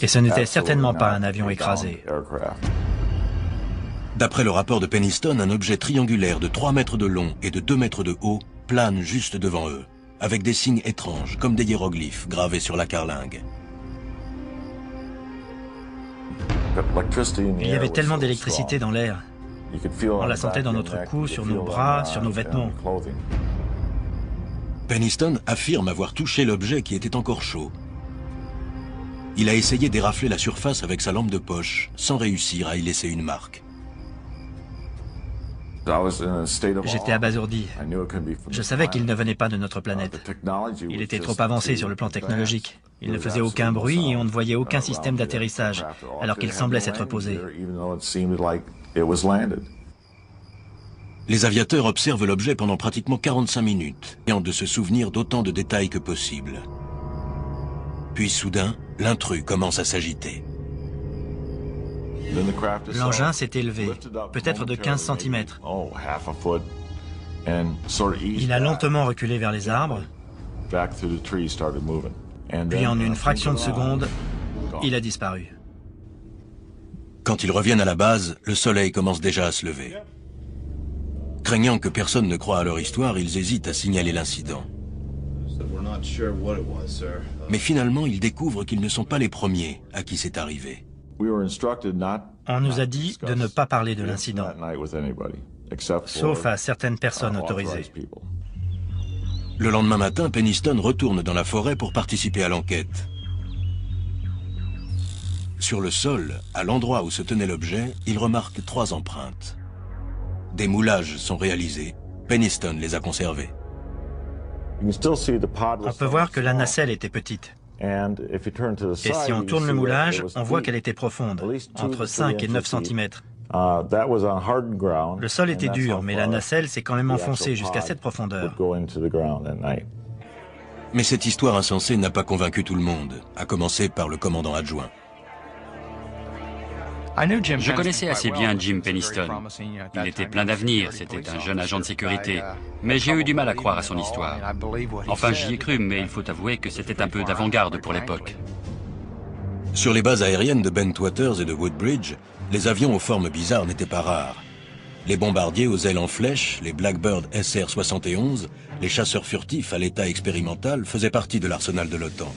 Et ce n'était certainement pas un avion écrasé. D'après le rapport de Penniston, un objet triangulaire de 3 mètres de long et de 2 mètres de haut plane juste devant eux, avec des signes étranges, comme des hiéroglyphes gravés sur la carlingue. Il y avait tellement d'électricité dans l'air. On la sentait dans notre cou, sur nos bras, sur nos vêtements. Penniston affirme avoir touché l'objet qui était encore chaud. Il a essayé d'érafler la surface avec sa lampe de poche, sans réussir à y laisser une marque. J'étais abasourdi. Je savais qu'il ne venait pas de notre planète. Il était trop avancé sur le plan technologique. Il ne faisait aucun bruit et on ne voyait aucun système d'atterrissage, alors qu'il semblait s'être posé. Les aviateurs observent l'objet pendant pratiquement 45 minutes, ayant de se souvenir d'autant de détails que possible. Puis soudain, l'intrus commence à s'agiter. L'engin s'est élevé, peut-être de 15 cm. Il a lentement reculé vers les arbres, puis en une fraction de seconde, il a disparu. Quand ils reviennent à la base, le soleil commence déjà à se lever. Craignant que personne ne croie à leur histoire, ils hésitent à signaler l'incident. Mais finalement, ils découvrent qu'ils ne sont pas les premiers à qui c'est arrivé. On nous a dit de ne pas parler de l'incident, sauf à certaines personnes autorisées. Le lendemain matin, Penniston retourne dans la forêt pour participer à l'enquête. Sur le sol, à l'endroit où se tenait l'objet, il remarque 3 empreintes. Des moulages sont réalisés. Penniston les a conservés. On peut voir que la nacelle était petite. Et si on tourne le moulage, on voit qu'elle était profonde, entre 5 et 9 cm. Le sol était dur, mais la nacelle s'est quand même enfoncée jusqu'à cette profondeur. Mais cette histoire insensée n'a pas convaincu tout le monde, à commencer par le commandant adjoint. Je connaissais assez bien Jim Penniston. Il était plein d'avenir, c'était un jeune agent de sécurité. Mais j'ai eu du mal à croire à son histoire. Enfin, j'y ai cru, mais il faut avouer que c'était un peu d'avant-garde pour l'époque. Sur les bases aériennes de Bentwaters et de Woodbridge, les avions aux formes bizarres n'étaient pas rares. Les bombardiers aux ailes en flèche, les Blackbird SR-71, les chasseurs furtifs à l'état expérimental faisaient partie de l'arsenal de l'OTAN.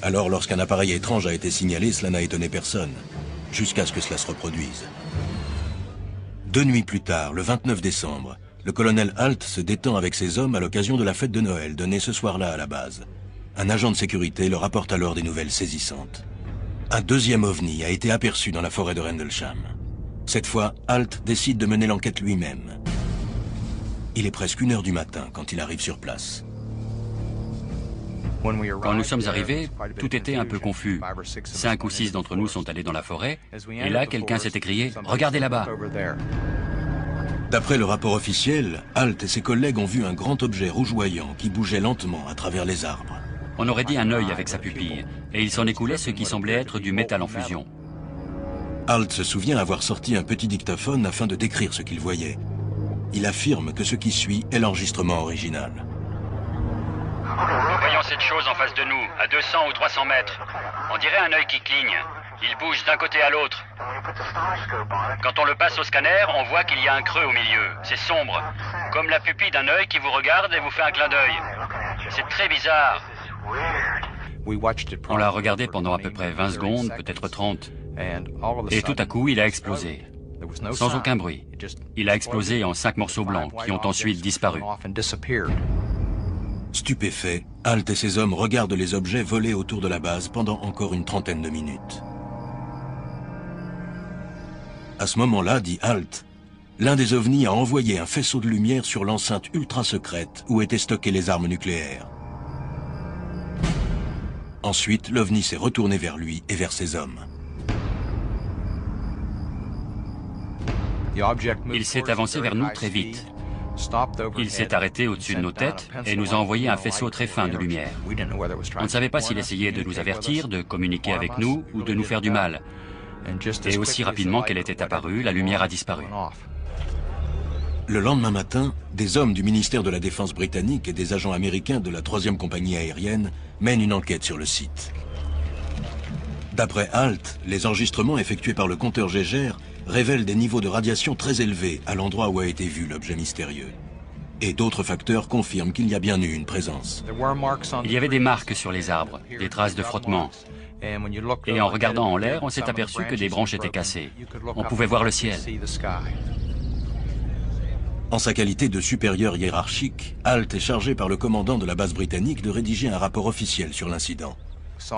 Alors, lorsqu'un appareil étrange a été signalé, cela n'a étonné personne. Jusqu'à ce que cela se reproduise. 2 nuits plus tard, le 29 décembre, le colonel Halt se détend avec ses hommes à l'occasion de la fête de Noël donnée ce soir-là à la base. Un agent de sécurité leur apporte alors des nouvelles saisissantes. Un deuxième ovni a été aperçu dans la forêt de Rendlesham. Cette fois, Halt décide de mener l'enquête lui-même. Il est presque 1 h du matin quand il arrive sur place. Quand nous sommes arrivés, tout était un peu confus. 5 ou 6 d'entre nous sont allés dans la forêt, et là, quelqu'un s'est écrié « Regardez là-bas !» D'après le rapport officiel, Halt et ses collègues ont vu un grand objet rougeoyant qui bougeait lentement à travers les arbres. On aurait dit un œil avec sa pupille, et il s'en écoulait ce qui semblait être du métal en fusion. Halt se souvient avoir sorti un petit dictaphone afin de décrire ce qu'il voyait. Il affirme que ce qui suit est l'enregistrement original. Nous voyons cette chose en face de nous, à 200 ou 300 mètres. On dirait un œil qui cligne. Il bouge d'un côté à l'autre. Quand on le passe au scanner, on voit qu'il y a un creux au milieu. C'est sombre, comme la pupille d'un œil qui vous regarde et vous fait un clin d'œil. C'est très bizarre. On l'a regardé pendant à peu près 20 secondes, peut-être 30. Et tout à coup, il a explosé. Sans aucun bruit. Il a explosé en 5 morceaux blancs qui ont ensuite disparu. Stupéfait, Halt et ses hommes regardent les objets voler autour de la base pendant encore une trentaine de minutes. À ce moment-là, dit Halt, l'un des ovnis a envoyé un faisceau de lumière sur l'enceinte ultra secrète où étaient stockées les armes nucléaires. Ensuite, l'ovni s'est retourné vers lui et vers ses hommes. Il s'est avancé vers nous très vite. Il s'est arrêté au-dessus de nos têtes et nous a envoyé un faisceau très fin de lumière. On ne savait pas s'il essayait de nous avertir, de communiquer avec nous ou de nous faire du mal. Et aussi rapidement qu'elle était apparue, la lumière a disparu. Le lendemain matin, des hommes du ministère de la Défense britannique et des agents américains de la 3e compagnie aérienne mènent une enquête sur le site. D'après HALT, les enregistrements effectués par le compteur Geiger révèlent des niveaux de radiation très élevés à l'endroit où a été vu l'objet mystérieux. Et d'autres facteurs confirment qu'il y a bien eu une présence. Il y avait des marques sur les arbres, des traces de frottement. Et en regardant en l'air, on s'est aperçu que des branches étaient cassées. On pouvait voir le ciel. En sa qualité de supérieur hiérarchique, HALT est chargé par le commandant de la base britannique de rédiger un rapport officiel sur l'incident.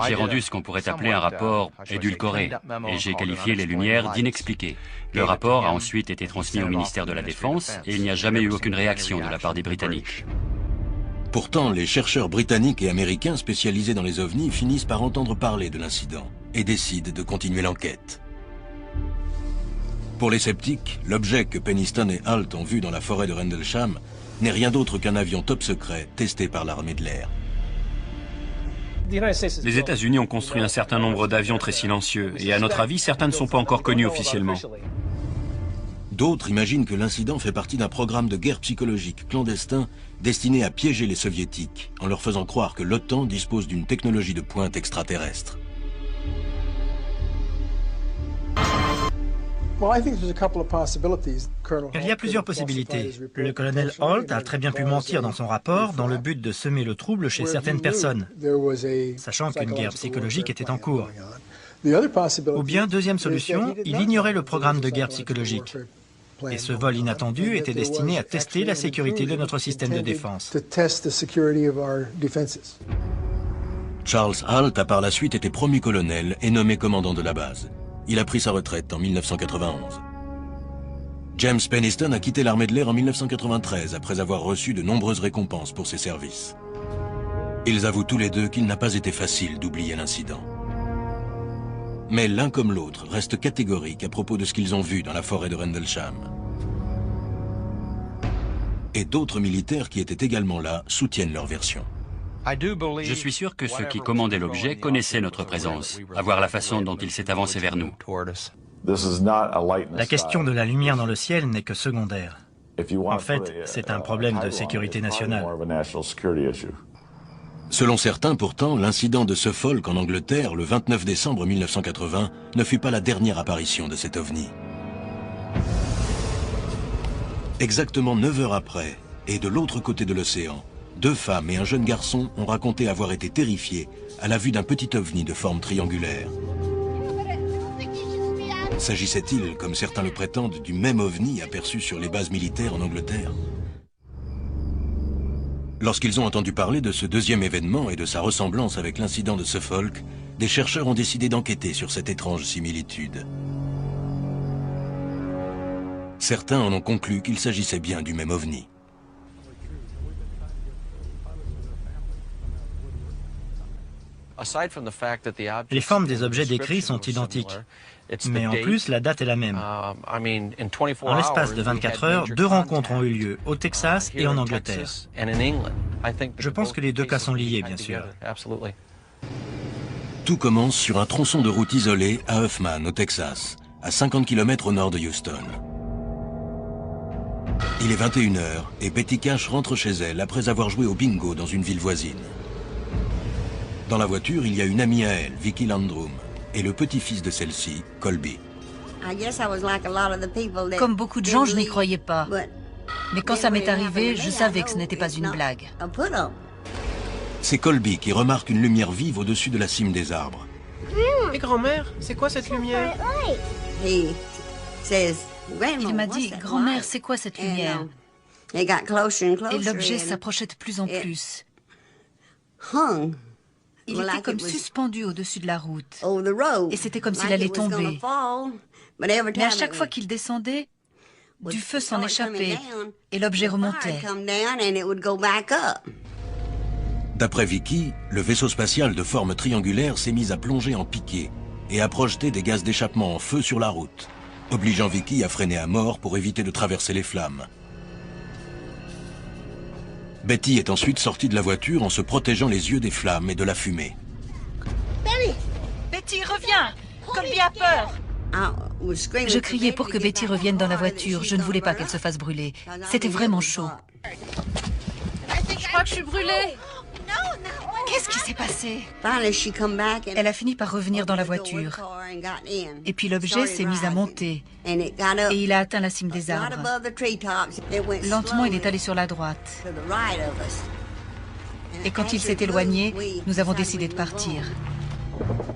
J'ai rendu ce qu'on pourrait appeler un rapport édulcoré, et j'ai qualifié les lumières d'inexpliquées. Le rapport a ensuite été transmis au ministère de la Défense, et il n'y a jamais eu aucune réaction de la part des Britanniques. Pourtant, les chercheurs britanniques et américains spécialisés dans les ovnis finissent par entendre parler de l'incident et décident de continuer l'enquête. Pour les sceptiques, l'objet que Penniston et HALT ont vu dans la forêt de Rendlesham n'est rien d'autre qu'un avion top secret testé par l'armée de l'air. Les États-Unis ont construit un certain nombre d'avions très silencieux, et à notre avis, certains ne sont pas encore connus officiellement. D'autres imaginent que l'incident fait partie d'un programme de guerre psychologique clandestin destiné à piéger les soviétiques, en leur faisant croire que l'OTAN dispose d'une technologie de pointe extraterrestre. Il y a plusieurs possibilités. Le colonel Holt a très bien pu mentir dans son rapport dans le but de semer le trouble chez certaines personnes, sachant qu'une guerre psychologique était en cours. Ou bien, deuxième solution, il ignorait le programme de guerre psychologique. Et ce vol inattendu était destiné à tester la sécurité de notre système de défense. Charles HALT a par la suite été promu colonel et nommé commandant de la base. Il a pris sa retraite en 1991. James Penniston a quitté l'armée de l'air en 1993 après avoir reçu de nombreuses récompenses pour ses services. Ils avouent tous les deux qu'il n'a pas été facile d'oublier l'incident. Mais l'un comme l'autre reste catégorique à propos de ce qu'ils ont vu dans la forêt de Rendlesham. Et d'autres militaires qui étaient également là soutiennent leur version. Je suis sûr que ceux qui commandaient l'objet connaissaient notre présence, à voir la façon dont il s'est avancé vers nous. La question de la lumière dans le ciel n'est que secondaire. En fait, c'est un problème de sécurité nationale. Selon certains, pourtant, l'incident de Suffolk en Angleterre, le 29 décembre 1980, ne fut pas la dernière apparition de cet ovni. Exactement 9 heures après, et de l'autre côté de l'océan, 2 femmes et un jeune garçon ont raconté avoir été terrifiés à la vue d'un petit ovni de forme triangulaire. S'agissait-il, comme certains le prétendent, du même ovni aperçu sur les bases militaires en Angleterre? Lorsqu'ils ont entendu parler de ce deuxième événement et de sa ressemblance avec l'incident de Suffolk, des chercheurs ont décidé d'enquêter sur cette étrange similitude. Certains en ont conclu qu'il s'agissait bien du même ovni. Les formes des objets décrits sont identiques, mais en plus, la date est la même. En l'espace de 24 heures, 2 rencontres ont eu lieu, au Texas et en Angleterre. Je pense que les 2 cas sont liés, bien sûr. Tout commence sur un tronçon de route isolé à Huffman, au Texas, à 50 km au nord de Houston. Il est 21 h et Betty Cash rentre chez elle après avoir joué au bingo dans une ville voisine. Dans la voiture, il y a une amie à elle, Vicky Landrum, et le petit-fils de celle-ci, Colby. Comme beaucoup de gens, je n'y croyais pas. Mais quand ça m'est arrivé, je savais que ce n'était pas une blague. C'est Colby qui remarque une lumière vive au-dessus de la cime des arbres. Et grand-mère, c'est quoi cette lumière? Il m'a dit, grand-mère, c'est quoi cette lumière? Et l'objet s'approchait de plus en plus. Il était comme suspendu au-dessus de la route. Et c'était comme s'il allait tomber. Mais à chaque fois qu'il descendait, du feu s'en échappait et l'objet remontait. D'après Vicky, le vaisseau spatial de forme triangulaire s'est mis à plonger en piqué et à projeter des gaz d'échappement en feu sur la route, obligeant Vicky à freiner à mort pour éviter de traverser les flammes. Betty est ensuite sortie de la voiture en se protégeant les yeux des flammes et de la fumée. Betty, reviens! Colby a peur! Je criais pour que Betty revienne dans la voiture. Je ne voulais pas qu'elle se fasse brûler. C'était vraiment chaud. Je crois que je suis brûlée. Qu'est-ce qui s'est passé? Elle a fini par revenir dans la voiture. Et puis l'objet s'est mis à monter. Et il a atteint la cime des arbres. Lentement, il est allé sur la droite. Et quand il s'est éloigné, nous avons décidé de partir.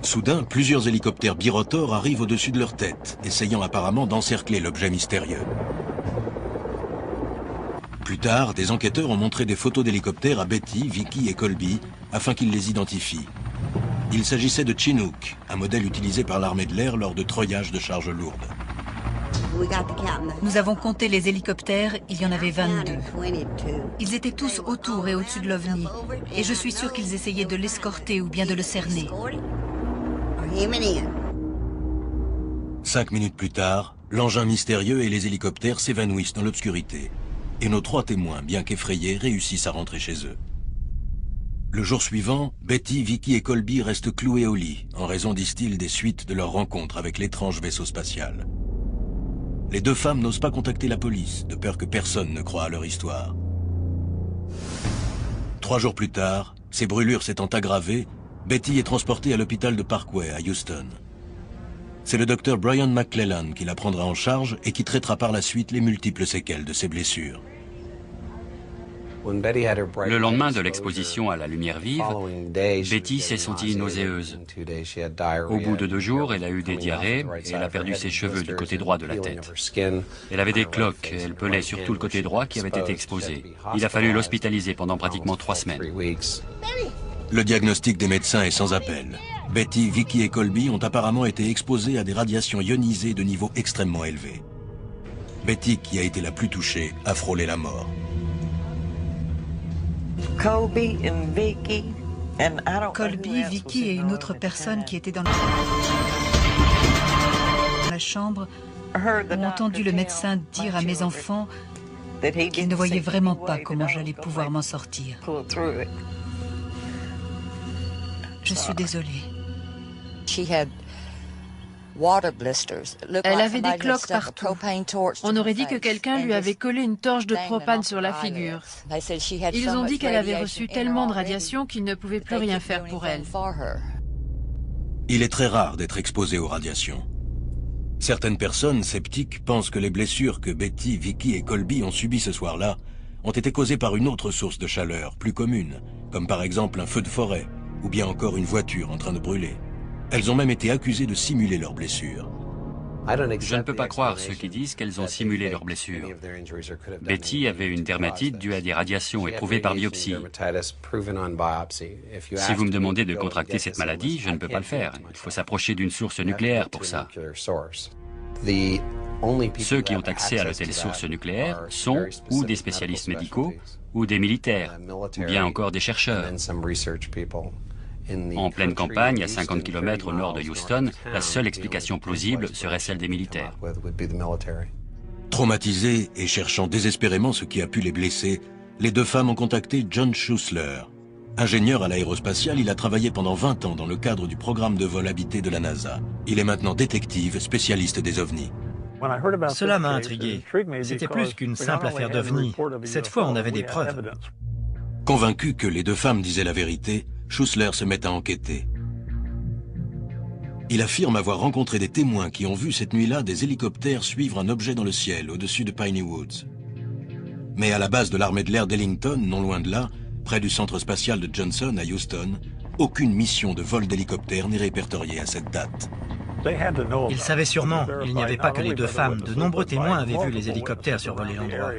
Soudain, plusieurs hélicoptères birotors arrivent au-dessus de leur tête, essayant apparemment d'encercler l'objet mystérieux. Plus tard, des enquêteurs ont montré des photos d'hélicoptères à Betty, Vicky et Colby afin qu'ils les identifient. Il s'agissait de Chinook, un modèle utilisé par l'armée de l'air lors de treuillages de charges lourdes. Nous avons compté les hélicoptères, il y en avait 22. Ils étaient tous autour et au-dessus de l'OVNI. Et je suis sûre qu'ils essayaient de l'escorter ou bien de le cerner. 5 minutes plus tard, l'engin mystérieux et les hélicoptères s'évanouissent dans l'obscurité. Et nos 3 témoins, bien qu'effrayés, réussissent à rentrer chez eux. Le jour suivant, Betty, Vicky et Colby restent cloués au lit, en raison, disent-ils, des suites de leur rencontre avec l'étrange vaisseau spatial. Les 2 femmes n'osent pas contacter la police, de peur que personne ne croie à leur histoire. 3 jours plus tard, ses brûlures s'étant aggravées, Betty est transportée à l'hôpital de Parkway, à Houston. C'est le docteur Brian McClellan qui la prendra en charge et qui traitera par la suite les multiples séquelles de ses blessures. Le lendemain de l'exposition à la lumière vive, Betty s'est sentie nauséeuse. Au bout de 2 jours, elle a eu des diarrhées et elle a perdu ses cheveux du côté droit de la tête. Elle avait des cloques et elle pelait sur tout le côté droit qui avait été exposé. Il a fallu l'hospitaliser pendant pratiquement 3 semaines. Le diagnostic des médecins est sans appel. Betty, Vicky et Colby ont apparemment été exposés à des radiations ionisées de niveau extrêmement élevé. Betty, qui a été la plus touchée, a frôlé la mort. Colby, Vicky et une autre personne qui était dans la chambre ont entendu le médecin dire à mes enfants qu'il ne voyait vraiment pas comment j'allais pouvoir m'en sortir. Je suis désolée. Elle avait des cloques partout. On aurait dit que quelqu'un lui avait collé une torche de propane sur la figure. Ils ont dit qu'elle avait reçu tellement de radiation qu'ils ne pouvaient plus rien faire pour elle. Il est très rare d'être exposé aux radiations. Certaines personnes sceptiques pensent que les blessures que Betty, Vicky et Colby ont subies ce soir-là ont été causées par une autre source de chaleur, plus commune, comme par exemple un feu de forêt, ou bien encore une voiture en train de brûler. Elles ont même été accusées de simuler leurs blessures. Je ne peux pas croire ceux qui disent qu'elles ont simulé leurs blessures. Betty avait une dermatite due à des radiations éprouvées par biopsie. Si vous me demandez de contracter cette maladie, je ne peux pas le faire. Il faut s'approcher d'une source nucléaire pour ça. Ceux qui ont accès à de telles sources nucléaires sont ou des spécialistes médicaux, ou des militaires, ou bien encore des chercheurs. En pleine campagne, à 50 km au nord de Houston, la seule explication plausible serait celle des militaires. Traumatisées et cherchant désespérément ce qui a pu les blesser, les 2 femmes ont contacté John Schuessler. Ingénieur à l'aérospatiale, il a travaillé pendant 20 ans dans le cadre du programme de vol habité de la NASA. Il est maintenant détective, spécialiste des ovnis. Cela m'a intrigué. C'était plus qu'une simple affaire d'ovnis. Cette fois, on avait des preuves. Convaincu que les 2 femmes disaient la vérité, Schuessler se met à enquêter. Il affirme avoir rencontré des témoins qui ont vu cette nuit-là des hélicoptères suivre un objet dans le ciel au-dessus de Piney Woods. Mais à la base de l'armée de l'air d'Ellington, non loin de là, près du centre spatial de Johnson à Houston, aucune mission de vol d'hélicoptère n'est répertoriée à cette date. Ils savaient sûrement, il n'y avait pas que les 2 femmes. De nombreux témoins avaient vu les hélicoptères survoler l'endroit.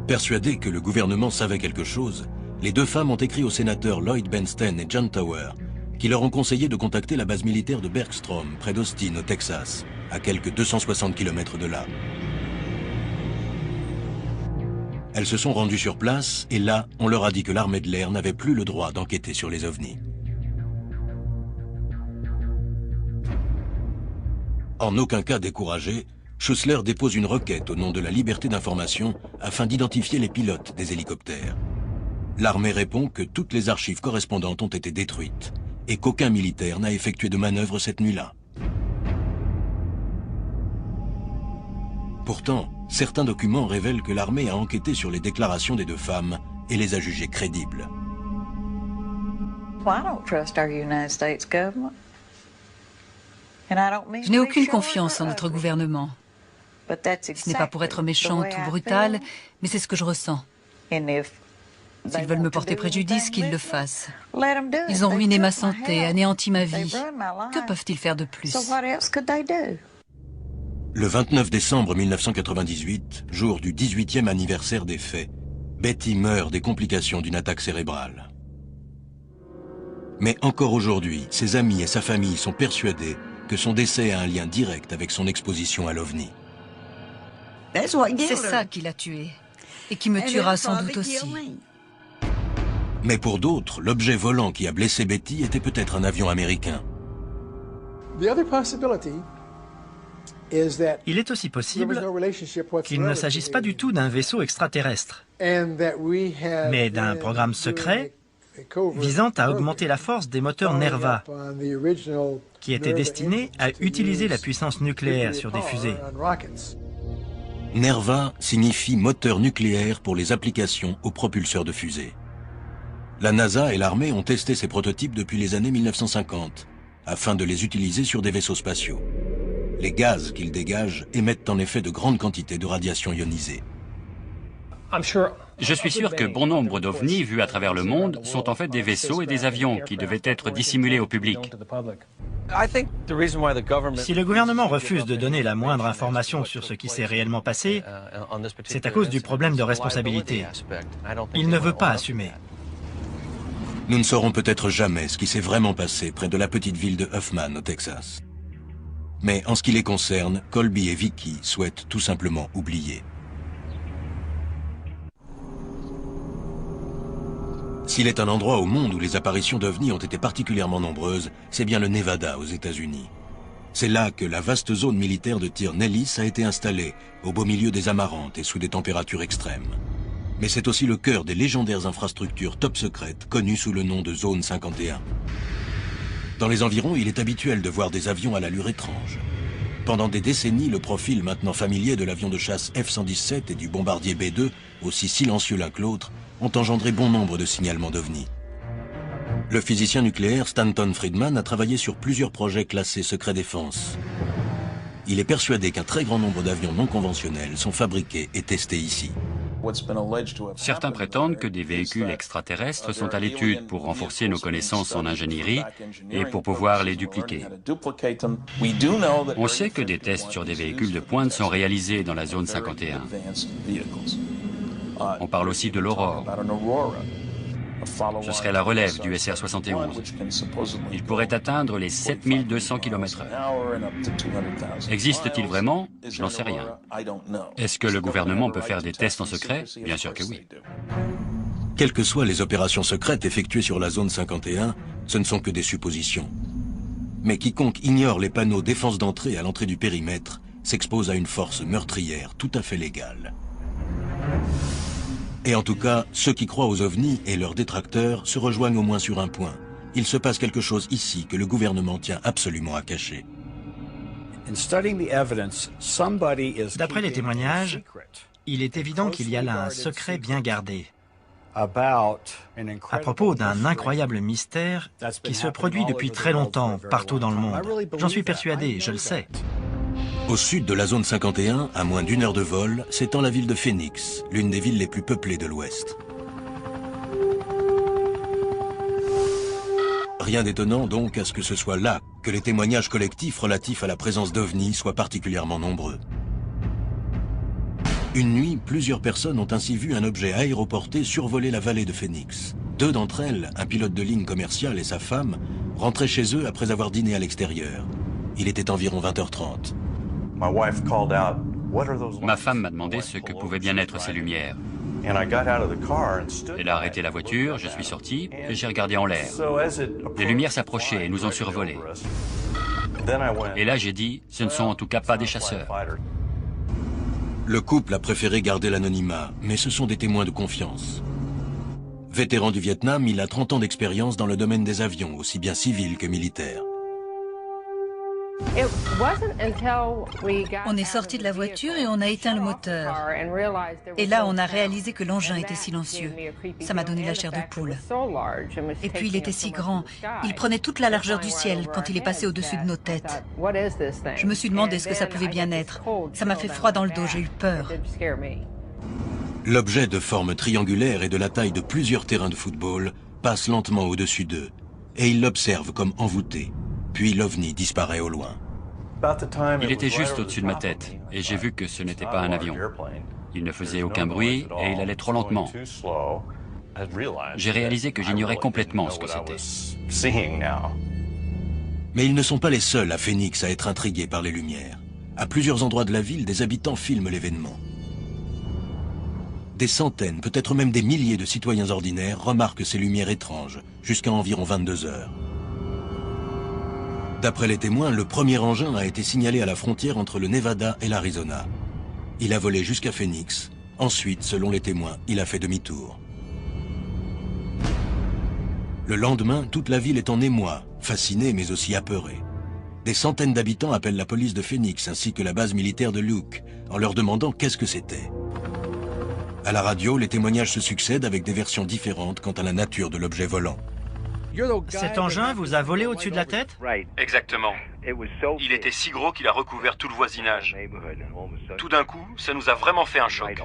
Persuadés que le gouvernement savait quelque chose, les 2 femmes ont écrit aux sénateurs Lloyd Bernstein et John Tower, qui leur ont conseillé de contacter la base militaire de Bergstrom, près d'Austin, au Texas, à quelques 260 km de là. Elles se sont rendues sur place, et là, on leur a dit que l'armée de l'air n'avait plus le droit d'enquêter sur les ovnis. En aucun cas découragé, Schuessler dépose une requête au nom de la liberté d'information afin d'identifier les pilotes des hélicoptères. L'armée répond que toutes les archives correspondantes ont été détruites et qu'aucun militaire n'a effectué de manœuvre cette nuit-là. Pourtant, certains documents révèlent que l'armée a enquêté sur les déclarations des 2 femmes et les a jugés crédibles. Je n'ai aucune confiance en notre gouvernement. Ce n'est pas pour être méchante ou brutale, mais c'est ce que je ressens. S'ils veulent me porter préjudice, qu'ils le fassent. Ils ont ruiné ma santé, anéanti ma vie. Que peuvent-ils faire de plus? Le 29 décembre 1998, jour du 18e anniversaire des faits, Betty meurt des complications d'une attaque cérébrale. Mais encore aujourd'hui, ses amis et sa famille sont persuadés que son décès a un lien direct avec son exposition à l'OVNI. C'est ça qui l'a tué. Et qui me tuera sans doute aussi. Mais pour d'autres, l'objet volant qui a blessé Betty était peut-être un avion américain. Il est aussi possible qu'il ne s'agisse pas du tout d'un vaisseau extraterrestre, mais d'un programme secret visant à augmenter la force des moteurs Nerva, qui était destiné à utiliser la puissance nucléaire sur des fusées. Nerva signifie moteur nucléaire pour les applications aux propulseurs de fusées. La NASA et l'armée ont testé ces prototypes depuis les années 1950, afin de les utiliser sur des vaisseaux spatiaux. Les gaz qu'ils dégagent émettent en effet de grandes quantités de radiation ionisée. Je suis sûr que bon nombre d'ovnis vus à travers le monde sont en fait des vaisseaux et des avions qui devaient être dissimulés au public. Si le gouvernement refuse de donner la moindre information sur ce qui s'est réellement passé, c'est à cause du problème de responsabilité. Il ne veut pas assumer. Nous ne saurons peut-être jamais ce qui s'est vraiment passé près de la petite ville de Huffman, au Texas. Mais en ce qui les concerne, Colby et Vicky souhaitent tout simplement oublier. S'il est un endroit au monde où les apparitions d'OVNI ont été particulièrement nombreuses, c'est bien le Nevada aux États-Unis. C'est là que la vaste zone militaire de tir Nellis a été installée, au beau milieu des Amarantes et sous des températures extrêmes. Mais c'est aussi le cœur des légendaires infrastructures top secrètes connues sous le nom de Zone 51. Dans les environs, il est habituel de voir des avions à l'allure étrange. Pendant des décennies, le profil maintenant familier de l'avion de chasse F-117 et du bombardier B-2, aussi silencieux l'un que l'autre, ont engendré bon nombre de signalements d'OVNI. Le physicien nucléaire Stanton Friedman a travaillé sur plusieurs projets classés secret défense. Il est persuadé qu'un très grand nombre d'avions non conventionnels sont fabriqués et testés ici. Certains prétendent que des véhicules extraterrestres sont à l'étude pour renforcer nos connaissances en ingénierie et pour pouvoir les dupliquer. On sait que des tests sur des véhicules de pointe sont réalisés dans la zone 51. On parle aussi de l'Aurore. Ce serait la relève du SR-71. Il pourrait atteindre les 7200 km/h. Existe-t-il vraiment? Je n'en sais rien. Est-ce que le gouvernement peut faire des tests en secret? Bien sûr que oui. Quelles que soient les opérations secrètes effectuées sur la zone 51, ce ne sont que des suppositions. Mais quiconque ignore les panneaux défense d'entrée à l'entrée du périmètre s'expose à une force meurtrière tout à fait légale. Et en tout cas, ceux qui croient aux ovnis et leurs détracteurs se rejoignent au moins sur un point. Il se passe quelque chose ici que le gouvernement tient absolument à cacher. D'après les témoignages, il est évident qu'il y a là un secret bien gardé à propos d'un incroyable mystère qui se produit depuis très longtemps partout dans le monde. J'en suis persuadé, je le sais. Au sud de la zone 51, à moins d'1 heure de vol, s'étend la ville de Phoenix, l'une des villes les plus peuplées de l'Ouest. Rien d'étonnant donc à ce que ce soit là que les témoignages collectifs relatifs à la présence d'OVNI soient particulièrement nombreux. Une nuit, plusieurs personnes ont ainsi vu un objet aéroporté survoler la vallée de Phoenix. Deux d'entre elles, un pilote de ligne commercial et sa femme, rentraient chez eux après avoir dîné à l'extérieur. Il était environ 20h30. Ma femme m'a demandé ce que pouvaient bien être ces lumières. Elle a arrêté la voiture, je suis sorti et j'ai regardé en l'air. Les lumières s'approchaient et nous ont survolés. Et là j'ai dit, ce ne sont en tout cas pas des chasseurs. Le couple a préféré garder l'anonymat, mais ce sont des témoins de confiance. Vétéran du Vietnam, il a 30 ans d'expérience dans le domaine des avions, aussi bien civils que militaires. On est sorti de la voiture et on a éteint le moteur. Et là, on a réalisé que l'engin était silencieux. Ça m'a donné la chair de poule. Et puis, il était si grand. Il prenait toute la largeur du ciel quand il est passé au-dessus de nos têtes. Je me suis demandé ce que ça pouvait bien être. Ça m'a fait froid dans le dos, j'ai eu peur. L'objet de forme triangulaire et de la taille de plusieurs terrains de football passe lentement au-dessus d'eux, et ils l'observent comme envoûté. Puis l'OVNI disparaît au loin. Il était juste au-dessus de ma tête, et j'ai vu que ce n'était pas un avion. Il ne faisait aucun bruit, et il allait trop lentement. J'ai réalisé que j'ignorais complètement ce que c'était. Mais ils ne sont pas les seuls à Phoenix à être intrigués par les lumières. À plusieurs endroits de la ville, des habitants filment l'événement. Des centaines, peut-être même des milliers de citoyens ordinaires remarquent ces lumières étranges, jusqu'à environ 22 heures. D'après les témoins, le premier engin a été signalé à la frontière entre le Nevada et l'Arizona. Il a volé jusqu'à Phoenix. Ensuite, selon les témoins, il a fait demi-tour. Le lendemain, toute la ville est en émoi, fascinée mais aussi apeurée. Des centaines d'habitants appellent la police de Phoenix ainsi que la base militaire de Luke, en leur demandant qu'est-ce que c'était. À la radio, les témoignages se succèdent avec des versions différentes quant à la nature de l'objet volant. Cet engin vous a volé au-dessus de la tête? Exactement. Il était si gros qu'il a recouvert tout le voisinage. Tout d'un coup, ça nous a vraiment fait un choc.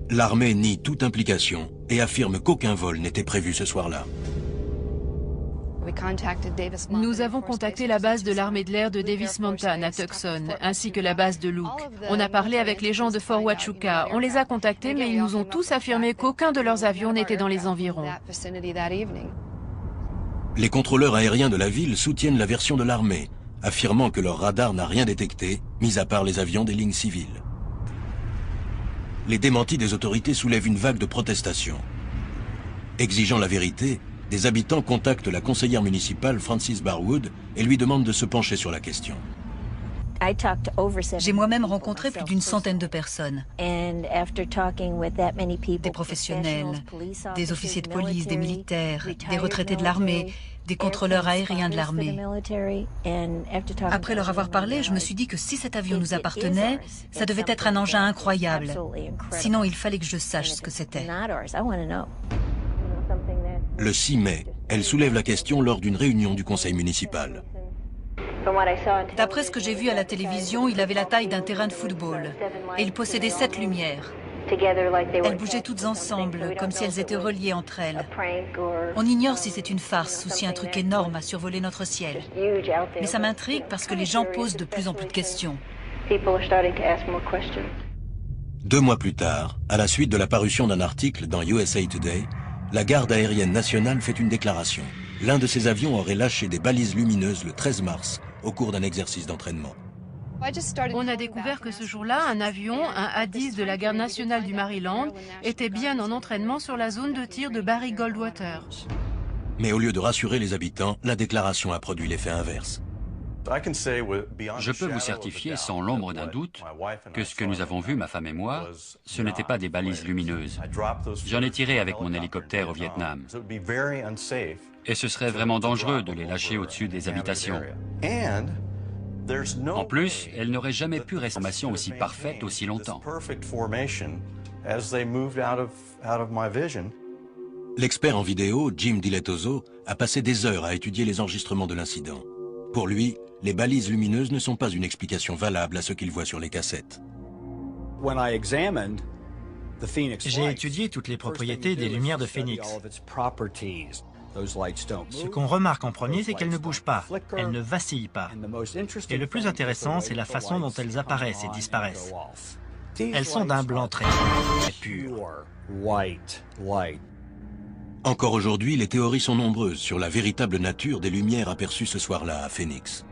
L'armée nie toute implication et affirme qu'aucun vol n'était prévu ce soir-là. Nous avons contacté la base de l'armée de l'air de Davis-Monthan à Tucson, ainsi que la base de Luke. On a parlé avec les gens de Fort Huachuca. On les a contactés, mais ils nous ont tous affirmé qu'aucun de leurs avions n'était dans les environs. Les contrôleurs aériens de la ville soutiennent la version de l'armée, affirmant que leur radar n'a rien détecté, mis à part les avions des lignes civiles. Les démentis des autorités soulèvent une vague de protestations. Exigeant la vérité, des habitants contactent la conseillère municipale Frances Barwood et lui demandent de se pencher sur la question. J'ai moi-même rencontré plus d'une centaine de personnes. Des professionnels, des officiers de police, des militaires, des retraités de l'armée, des contrôleurs aériens de l'armée. Après leur avoir parlé, je me suis dit que si cet avion nous appartenait, ça devait être un engin incroyable. Sinon, il fallait que je sache ce que c'était. Le 6 mai, elle soulève la question lors d'une réunion du conseil municipal. D'après ce que j'ai vu à la télévision, il avait la taille d'un terrain de football. Et il possédait 7 lumières. Elles bougeaient toutes ensemble, comme si elles étaient reliées entre elles. On ignore si c'est une farce ou si un truc énorme a survolé notre ciel. Mais ça m'intrigue parce que les gens posent de plus en plus de questions. 2 mois plus tard, à la suite de la parution d'un article dans USA Today, la garde aérienne nationale fait une déclaration. L'un de ses avions aurait lâché des balises lumineuses le 13 mars, au cours d'un exercice d'entraînement. On a découvert que ce jour-là, un avion, un A-10 de la garde nationale du Maryland, était bien en entraînement sur la zone de tir de Barry Goldwater. Mais au lieu de rassurer les habitants, la déclaration a produit l'effet inverse. Je peux vous certifier sans l'ombre d'un doute que ce que nous avons vu, ma femme et moi, ce n'étaient pas des balises lumineuses. J'en ai tiré avec mon hélicoptère au Vietnam. Et ce serait vraiment dangereux de les lâcher au-dessus des habitations. En plus, elles n'auraient jamais pu rester en formation aussi parfaite aussi longtemps. L'expert en vidéo, Jim Dilettoso, a passé des heures à étudier les enregistrements de l'incident. Pour lui, les balises lumineuses ne sont pas une explication valable à ce qu'il voit sur les cassettes. J'ai étudié toutes les propriétés des lumières de Phoenix. Ce qu'on remarque en premier, c'est qu'elles ne bougent pas, elles ne vacillent pas. Et le plus intéressant, c'est la façon dont elles apparaissent et disparaissent. Elles sont d'un blanc très pur. Encore aujourd'hui, les théories sont nombreuses sur la véritable nature des lumières aperçues ce soir-là à Phoenix.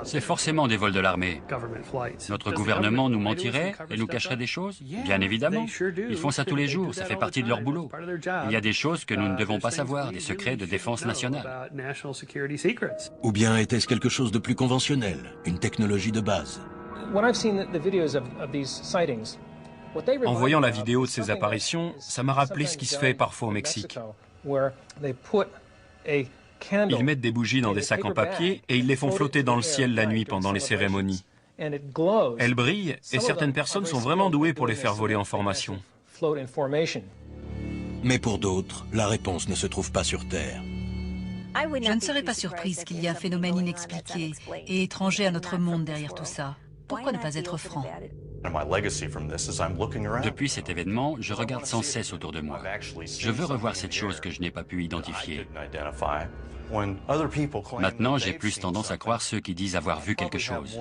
C'est forcément des vols de l'armée. Notre gouvernement nous mentirait et nous cacherait des choses? Bien évidemment. Ils font ça tous les jours, ça fait partie de leur boulot. Il y a des choses que nous ne devons pas savoir, des secrets de défense nationale. Ou bien était-ce quelque chose de plus conventionnel, une technologie de base? En voyant la vidéo de ces apparitions, ça m'a rappelé ce qui se fait parfois au Mexique. Ils mettent des bougies dans des sacs en papier et ils les font flotter dans le ciel la nuit pendant les cérémonies. Elles brillent et certaines personnes sont vraiment douées pour les faire voler en formation. Mais pour d'autres, la réponse ne se trouve pas sur Terre. Je ne serais pas surprise qu'il y ait un phénomène inexpliqué et étranger à notre monde derrière tout ça. Pourquoi ne pas être franc? Depuis cet événement, je regarde sans cesse autour de moi. Je veux revoir cette chose que je n'ai pas pu identifier. Maintenant, j'ai plus tendance à croire ceux qui disent avoir vu quelque chose.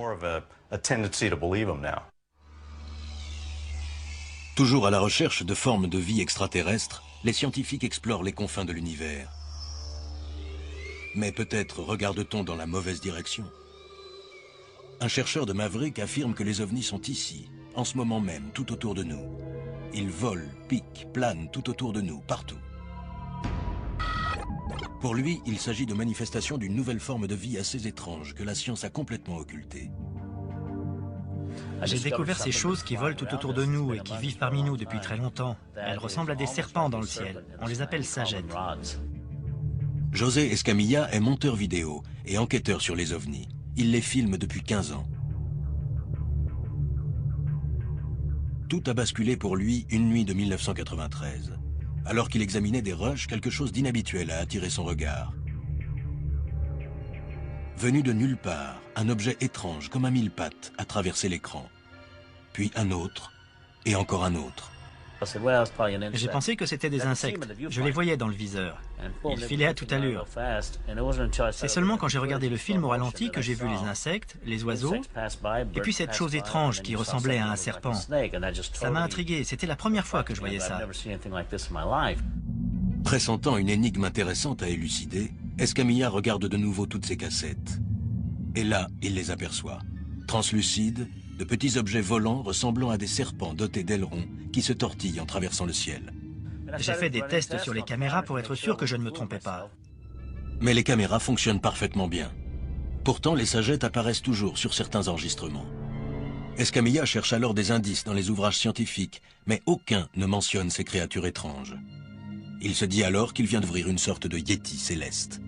Toujours à la recherche de formes de vie extraterrestres, les scientifiques explorent les confins de l'univers. Mais peut-être regarde-t-on dans la mauvaise direction. Un chercheur de Maverick affirme que les ovnis sont ici, en ce moment même, tout autour de nous. Ils volent, piquent, planent tout autour de nous, partout. Pour lui, il s'agit de manifestations d'une nouvelle forme de vie assez étrange que la science a complètement occultée. J'ai découvert ces choses qui volent tout autour de nous et qui vivent parmi nous depuis très longtemps. Elles ressemblent à des serpents dans le ciel. On les appelle sagettes. José Escamilla est monteur vidéo et enquêteur sur les ovnis. Il les filme depuis 15 ans. Tout a basculé pour lui une nuit de 1993. Alors qu'il examinait des rushs, quelque chose d'inhabituel a attiré son regard. Venu de nulle part, un objet étrange comme un mille-pattes a traversé l'écran. Puis un autre, et encore un autre. J'ai pensé que c'était des insectes. Je les voyais dans le viseur. Ils filaient à toute allure. C'est seulement quand j'ai regardé le film au ralenti que j'ai vu les insectes, les oiseaux, et puis cette chose étrange qui ressemblait à un serpent. Ça m'a intrigué. C'était la première fois que je voyais ça. Pressentant une énigme intéressante à élucider, Escamilla regarde de nouveau toutes ses cassettes. Et là, il les aperçoit. Translucides, de petits objets volants ressemblant à des serpents dotés d'ailerons qui se tortillent en traversant le ciel. J'ai fait des tests sur les caméras pour être sûr que je ne me trompais pas. Mais les caméras fonctionnent parfaitement bien. Pourtant, les sagettes apparaissent toujours sur certains enregistrements. Escamilla cherche alors des indices dans les ouvrages scientifiques, mais aucun ne mentionne ces créatures étranges. Il se dit alors qu'il vient d'ouvrir une sorte de yéti céleste.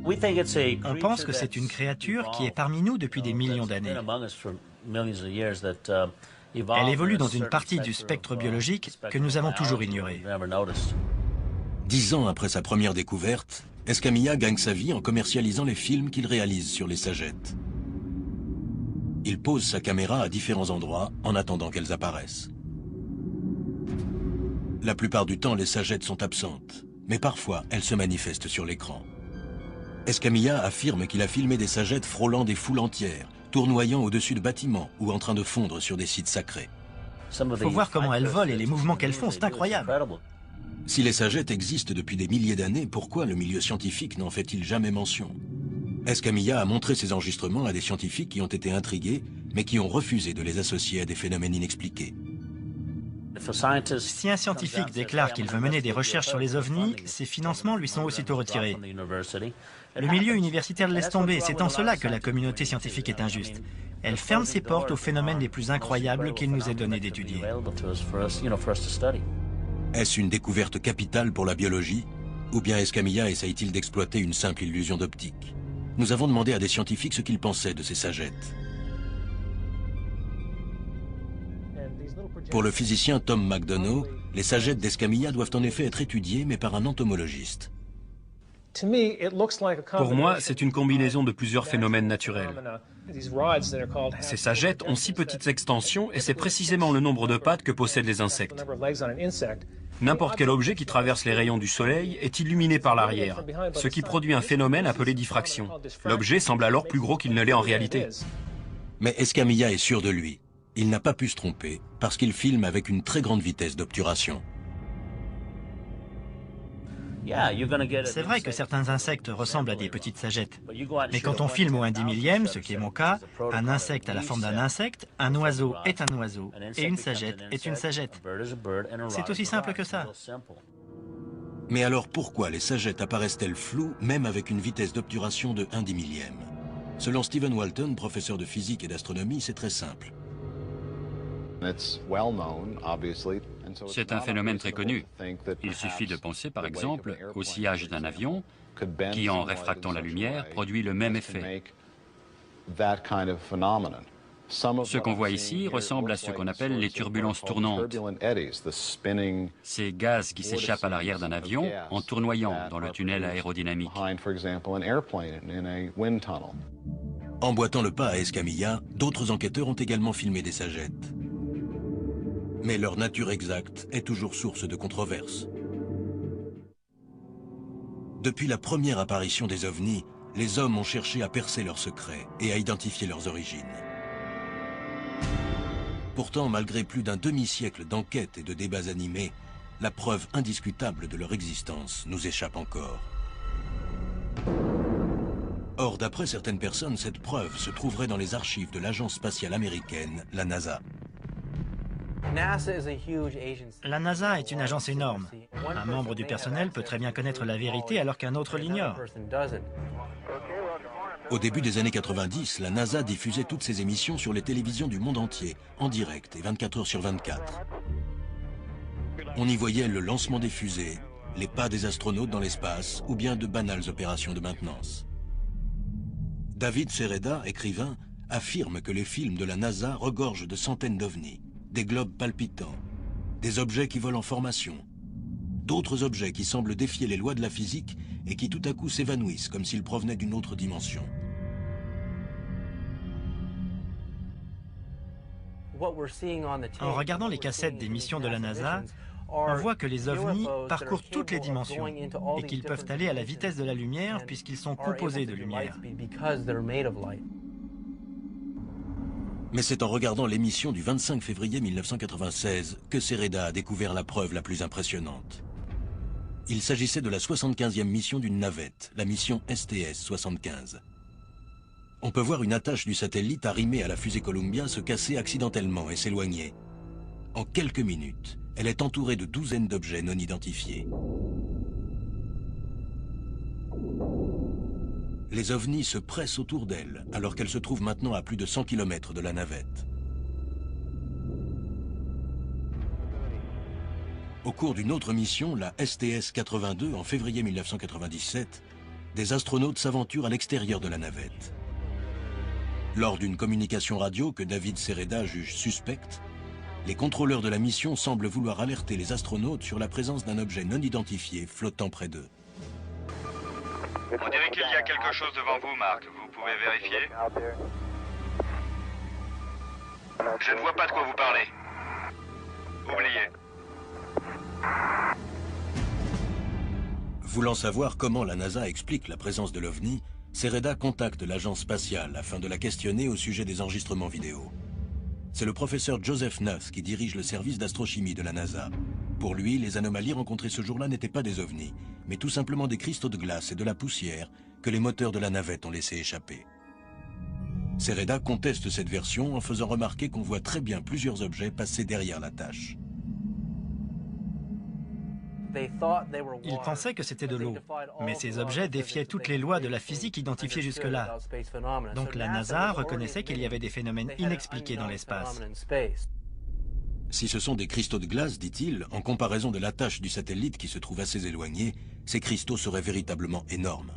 On pense que c'est une créature qui est parmi nous depuis des millions d'années. Elle évolue dans une partie du spectre biologique que nous avons toujours ignorée. 10 ans après sa première découverte, Escamilla gagne sa vie en commercialisant les films qu'il réalise sur les sagettes. Il pose sa caméra à différents endroits en attendant qu'elles apparaissent. La plupart du temps, les sagettes sont absentes, mais parfois elles se manifestent sur l'écran. Escamilla affirme qu'il a filmé des sagettes frôlant des foules entières, tournoyant au-dessus de bâtiments ou en train de fondre sur des sites sacrés. Faut voir comment elles volent et les mouvements qu'elles font, c'est incroyable. Si les sagettes existent depuis des milliers d'années, pourquoi le milieu scientifique n'en fait-il jamais mention? Escamilla a montré ces enregistrements à des scientifiques qui ont été intrigués, mais qui ont refusé de les associer à des phénomènes inexpliqués. Si un scientifique déclare qu'il veut mener des recherches sur les ovnis, ses financements lui sont aussitôt retirés. Le milieu universitaire le laisse tomber, c'est en cela que la communauté scientifique est injuste. Elle ferme ses portes aux phénomènes les plus incroyables qu'il nous est donné d'étudier. Est-ce une découverte capitale pour la biologie? Ou bien Escamilla essaye-t-il d'exploiter une simple illusion d'optique? Nous avons demandé à des scientifiques ce qu'ils pensaient de ces sagettes. Pour le physicien Tom McDonough, les sagettes d'Escamilla doivent en effet être étudiées, mais par un entomologiste. Pour moi, c'est une combinaison de plusieurs phénomènes naturels. Ces sagettes ont 6 petites extensions et c'est précisément le nombre de pattes que possèdent les insectes. N'importe quel objet qui traverse les rayons du soleil est illuminé par l'arrière, ce qui produit un phénomène appelé diffraction. L'objet semble alors plus gros qu'il ne l'est en réalité. Mais Escamilla est sûr de lui. Il n'a pas pu se tromper, parce qu'il filme avec une très grande vitesse d'obturation. C'est vrai que certains insectes ressemblent à des petites sagettes. Mais quand on filme au 1/10 millième, ce qui est mon cas, un insecte a la forme d'un insecte, un oiseau est un oiseau, et une sagette est une sagette. C'est aussi simple que ça. Mais alors pourquoi les sagettes apparaissent-elles floues, même avec une vitesse d'obturation de 1/10 millième? Selon Stephen Walton, professeur de physique et d'astronomie, c'est très simple. C'est un phénomène très connu. Il suffit de penser, par exemple, au sillage d'un avion qui, en réfractant la lumière, produit le même effet. Ce qu'on voit ici ressemble à ce qu'on appelle les turbulences tournantes. Ces gaz qui s'échappent à l'arrière d'un avion en tournoyant dans le tunnel aérodynamique. Emboîtant le pas à Escamilla, d'autres enquêteurs ont également filmé des sagettes. Mais leur nature exacte est toujours source de controverses. Depuis la première apparition des ovnis, les hommes ont cherché à percer leurs secrets et à identifier leurs origines. Pourtant, malgré plus d'un demi-siècle d'enquêtes et de débats animés, la preuve indiscutable de leur existence nous échappe encore. Or, d'après certaines personnes, cette preuve se trouverait dans les archives de l'agence spatiale américaine, la NASA. La NASA est une agence énorme. Un membre du personnel peut très bien connaître la vérité alors qu'un autre l'ignore. Au début des années 90, la NASA diffusait toutes ses émissions sur les télévisions du monde entier, en direct et 24 heures sur 24. On y voyait le lancement des fusées, les pas des astronautes dans l'espace ou bien de banales opérations de maintenance. David Sereda, écrivain, affirme que les films de la NASA regorgent de centaines d'ovnis, des globes palpitants, des objets qui volent en formation, d'autres objets qui semblent défier les lois de la physique et qui tout à coup s'évanouissent comme s'ils provenaient d'une autre dimension. En regardant les cassettes des missions de la NASA, on voit que les ovnis parcourent toutes les dimensions et qu'ils peuvent aller à la vitesse de la lumière puisqu'ils sont composés de lumière. Mais c'est en regardant l'émission du 25 février 1996 que Sereda a découvert la preuve la plus impressionnante. Il s'agissait de la 75e mission d'une navette, la mission STS-75. On peut voir une attache du satellite arrimée à la fusée Columbia se casser accidentellement et s'éloigner. En quelques minutes, elle est entourée de douzaines d'objets non identifiés. Les ovnis se pressent autour d'elle, alors qu'elle se trouve maintenant à plus de 100 km de la navette. Au cours d'une autre mission, la STS-82, en février 1997, des astronautes s'aventurent à l'extérieur de la navette. Lors d'une communication radio que David Sereda juge suspecte, les contrôleurs de la mission semblent vouloir alerter les astronautes sur la présence d'un objet non identifié flottant près d'eux. On dirait qu'il y a quelque chose devant vous, Mark. Vous pouvez vérifier? Je ne vois pas de quoi vous parlez. Oubliez. Voulant savoir comment la NASA explique la présence de l'OVNI, Sereda contacte l'agence spatiale afin de la questionner au sujet des enregistrements vidéo. C'est le professeur Joseph Nuss qui dirige le service d'astrochimie de la NASA. Pour lui, les anomalies rencontrées ce jour-là n'étaient pas des ovnis, mais tout simplement des cristaux de glace et de la poussière que les moteurs de la navette ont laissé échapper. Sereda conteste cette version en faisant remarquer qu'on voit très bien plusieurs objets passer derrière la tache. Ils pensaient que c'était de l'eau, mais ces objets défiaient toutes les lois de la physique identifiées jusque-là. Donc la NASA reconnaissait qu'il y avait des phénomènes inexpliqués dans l'espace. Si ce sont des cristaux de glace, dit-il, en comparaison de la tache du satellite qui se trouve assez éloignée, ces cristaux seraient véritablement énormes.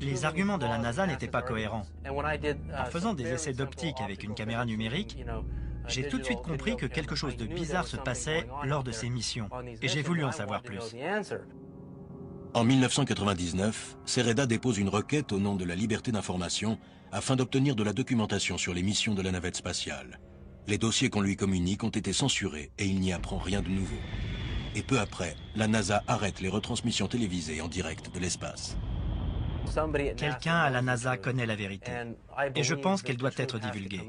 Les arguments de la NASA n'étaient pas cohérents. En faisant des essais d'optique avec une caméra numérique, j'ai tout de suite compris que quelque chose de bizarre se passait lors de ces missions, et j'ai voulu en savoir plus. En 1999, Sereda dépose une requête au nom de la liberté d'information afin d'obtenir de la documentation sur les missions de la navette spatiale. Les dossiers qu'on lui communique ont été censurés et il n'y apprend rien de nouveau. Et peu après, la NASA arrête les retransmissions télévisées en direct de l'espace. Quelqu'un à la NASA connaît la vérité, et je pense qu'elle doit être divulguée.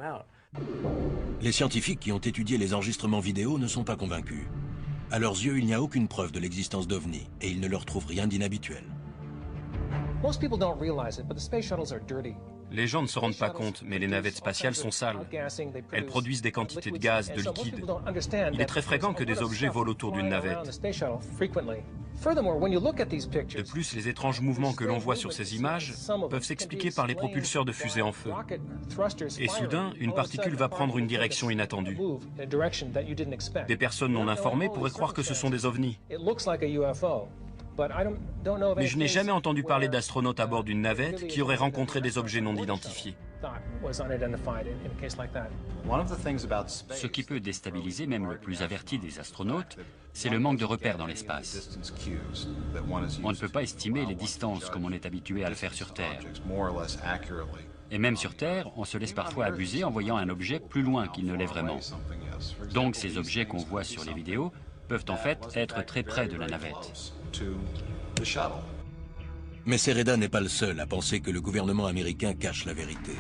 Les scientifiques qui ont étudié les enregistrements vidéo ne sont pas convaincus. À leurs yeux, il n'y a aucune preuve de l'existence d'OVNI et ils ne leur trouvent rien d'inhabituel. Les gens ne se rendent pas compte, mais les navettes spatiales sont sales. Elles produisent des quantités de gaz, de liquide. Il est très fréquent que des objets volent autour d'une navette. De plus, les étranges mouvements que l'on voit sur ces images peuvent s'expliquer par les propulseurs de fusée en feu. Et soudain, une particule va prendre une direction inattendue. Des personnes non informées pourraient croire que ce sont des ovnis. Mais je n'ai jamais entendu parler d'astronautes à bord d'une navette qui auraient rencontré des objets non identifiés. Ce qui peut déstabiliser même le plus averti des astronautes, c'est le manque de repères dans l'espace. On ne peut pas estimer les distances comme on est habitué à le faire sur Terre. Et même sur Terre, on se laisse parfois abuser en voyant un objet plus loin qu'il ne l'est vraiment. Donc ces objets qu'on voit sur les vidéos peuvent en fait être très près de la navette. Mais Sereda n'est pas le seul à penser que le gouvernement américain cache la vérité.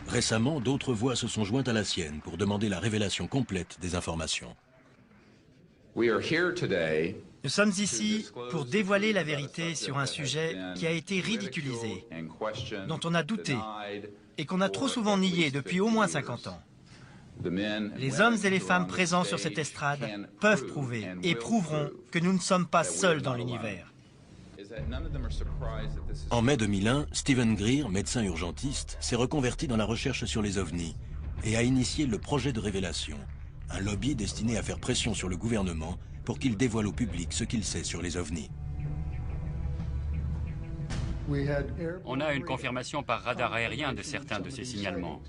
Récemment, d'autres voix se sont jointes à la sienne pour demander la révélation complète des informations. Nous sommes ici pour dévoiler la vérité sur un sujet qui a été ridiculisé, dont on a douté et qu'on a trop souvent nié depuis au moins 50 ans. Les hommes et les femmes présents sur cette estrade peuvent prouver et prouveront que nous ne sommes pas seuls dans l'univers. En mai 2001, Stephen Greer, médecin urgentiste, s'est reconverti dans la recherche sur les ovnis et a initié le projet de révélation, un lobby destiné à faire pression sur le gouvernement pour qu'il dévoile au public ce qu'il sait sur les ovnis. On a une confirmation par radar aérien de certains de ces signalements.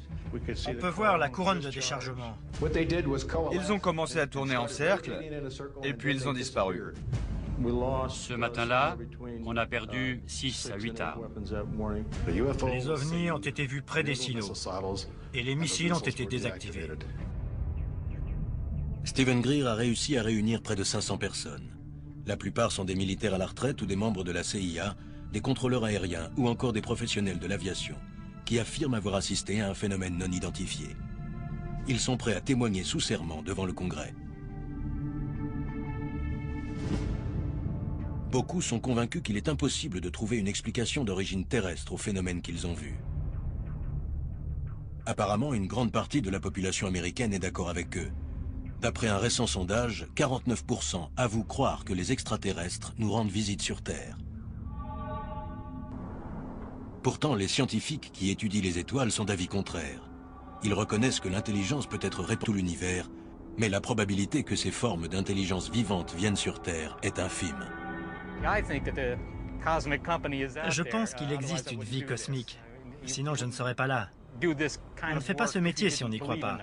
On peut voir la couronne de déchargement. Ils ont commencé à tourner en cercle et puis ils ont disparu. Ce matin-là, on a perdu 6 à 8 armes. Les ovnis ont été vus près des silos et les missiles ont été désactivés. Stephen Greer a réussi à réunir près de 500 personnes. La plupart sont des militaires à la retraite ou des membres de la CIA, des contrôleurs aériens ou encore des professionnels de l'aviation, qui affirment avoir assisté à un phénomène non identifié. Ils sont prêts à témoigner sous serment devant le Congrès. Beaucoup sont convaincus qu'il est impossible de trouver une explication d'origine terrestre au phénomène qu'ils ont vu. Apparemment, une grande partie de la population américaine est d'accord avec eux. D'après un récent sondage, 49% avouent croire que les extraterrestres nous rendent visite sur Terre. Pourtant, les scientifiques qui étudient les étoiles sont d'avis contraire. Ils reconnaissent que l'intelligence peut être répandue dans l'univers, mais la probabilité que ces formes d'intelligence vivante viennent sur Terre est infime. Je pense qu'il existe une vie cosmique. Sinon, je ne serais pas là. On ne fait pas ce métier si on n'y croit pas.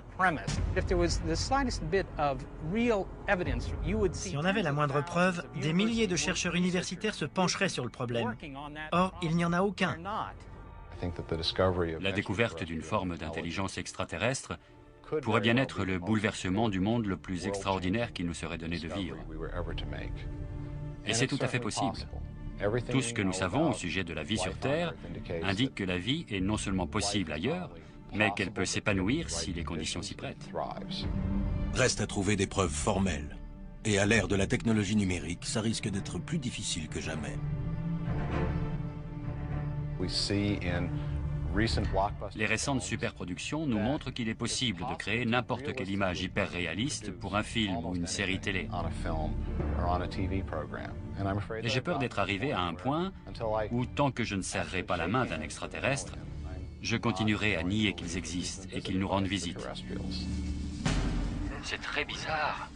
Si on avait la moindre preuve, des milliers de chercheurs universitaires se pencheraient sur le problème. Or, il n'y en a aucun. La découverte d'une forme d'intelligence extraterrestre pourrait bien être le bouleversement du monde le plus extraordinaire qu'il nous serait donné de vivre. Et c'est tout à fait possible. Tout ce que nous savons au sujet de la vie sur Terre indique que la vie est non seulement possible ailleurs, mais qu'elle peut s'épanouir si les conditions s'y prêtent. Reste à trouver des preuves formelles. Et à l'ère de la technologie numérique, ça risque d'être plus difficile que jamais. Les récentes superproductions nous montrent qu'il est possible de créer n'importe quelle image hyper réaliste pour un film ou une série télé. Et j'ai peur d'être arrivé à un point où, tant que je ne serrerai pas la main d'un extraterrestre, je continuerai à nier qu'ils existent et qu'ils nous rendent visite. C'est très bizarre.